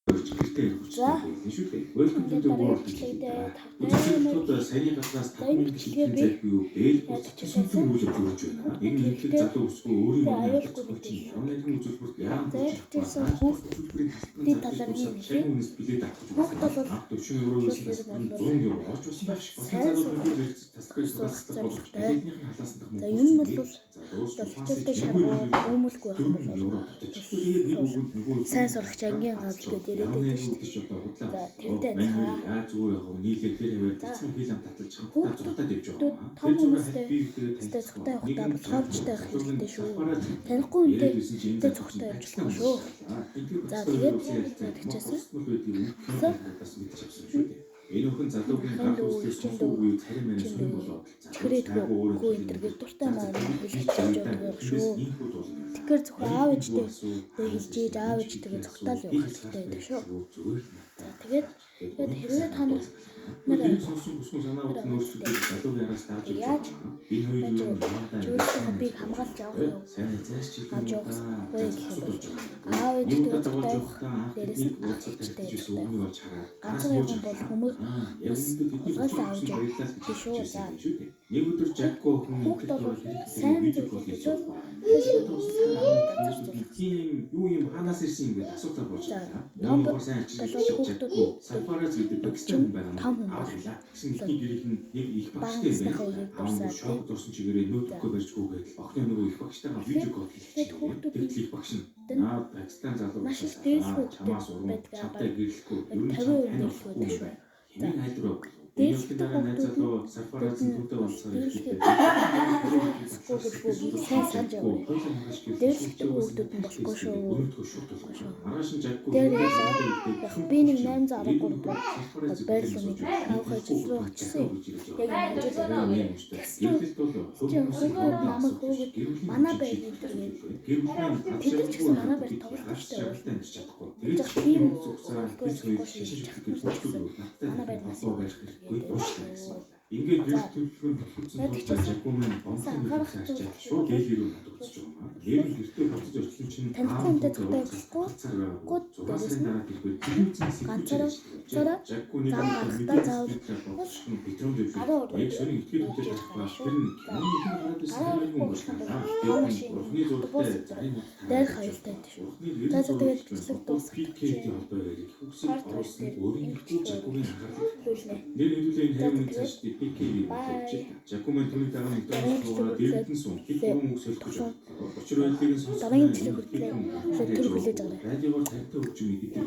Гэртээ За. хүчтэй байсан шүү дээ. Welcome to the world гэж хэлдэг. Үзэгчдүүд саяны гаднаас 5,000 хэдэн зай буюу ээлбэр сүнслэг үйл явдлыг өгч байна. Энэ нэгдэл залуу өсгөө өөрийн мөрөнд тохиолдсон хамгийн үзүүлбэрт яагаад Зайлшгүй хүүхдийн талаар нэг үнэс билет авах хүүхд бол 40 евроос 100 евро орж байсан байх. Болсон залуучууд ирж тасгаж тусалцах болох билетийн халаас дах мөнгө. За юм бол хичээлдээ шаргуу өмөлгүй байх юм бол сайн сурагч ангийн гавч гэдээ яриад байдаг шүү дээ. За тэрдээ яа зүгээр яг нийлээ тэр хэвээр цэцэн хилэм таталж хамтдаа зугатаад явж байгаа. том хүмүүстэй зугатаа явахдаа бол хавчтай байх хэрэгтэй шүү. Танихгүй үнтэй зугатаа явж болох шүү. За тэгээд тэгчээсэн. Энэ өхөн залуугийн гар үсгээс цогцгүй царим мэн сүн болоо. Чигрээдгүй энтергээ дуртай маань хэлж байгаа шүү. Тэгэхээр зөвхөн аав ээжтэй хэлж ийж аав ээжтэйгээ зугатаал явах хэрэгтэй байдаг шүү. За тэгээд хэрвээ та нар сонсон бүсгүй санаа бодсон өөрсдөө залуугийн араас тааж яаж энэ хоёрын өөрсдөө хоббиг хамгаалж явах юм. сайн зайш чиг Авч явах вэ гэхэд аав ээжтэйгээ зугатаа явах дээрээс нь ах ээжтэй үүний болж хараа. ганцхан юм бол хүмүүс улгаалаа авч явах биш үү. За нэг өдөр Жакко хүүхд бол сайн зүйл хэлбэл юу юм ханаас ирсэн юм бэ асуудал болж байна. Том сайн хүүхдүүд Сафараз гэдэг Пакистан байна. Авлаа. Гэсэн ихний гэрийнх нь нэг их багштай байна. Аа шок дурсан чигээрээ нөтгөө барьж гүгээд охины нөгөө их багштайгаа видео кол хийлээ. Тэгээд их багш нь Пакистан залуу маш их дээлгүй чамаас урам чамтай гэрлэхгүй ер нь 50% дээлгүй байдаг шүү. За хайдруу дээлтэй залуу Сафараз нүдэ болсоор ирэхдээ сайн санаж яваа. Дээлтэй хүүхдүүд нь болохгүй шүү. Маргааш нь Жакко Тэр яг би нэг 813 дугаар байрлалыг авах ажил руу очсон. Яг энэ ажил намайг хөөгд манай байр дээр тэд ч гэсэн манай байр тоглох штэ. Тэгээд тийм манай байр нас ингээд гэрэл төлөвлөгөө төлсөн Жакко маань онцгой шаарч шууд ээлжирүү татгалзаж байгаа. Нэр гэртээ хавцаж очсон чинь танихгүй үнтэй зохитой болохгүй. Гууд дээрээс нь ганцаараа Жакконы гарахтаа заавал петрол дэвшүүлж яг шөнийн итгэл хөдлөж байгаа тэр нь дээр хайлттай байдаг шүү. За тэгээд бичлэг дуусах. PK-ийн холбоо яриг хүсэл орсон өөрийн Жаккогийн анхаарлыг нэр хэлүүлэн хайрны цааш PK-ийг болж Жаккомен түүний дараа нэг дөрөвдүгээр дэрэгдэн сум хэд юм өсөлтөж учир байдлыг сонсох дараагийн бичлэг хүртэл тэр хүлээж аваа. радиогоор тавьтай өгч юм гэдэг.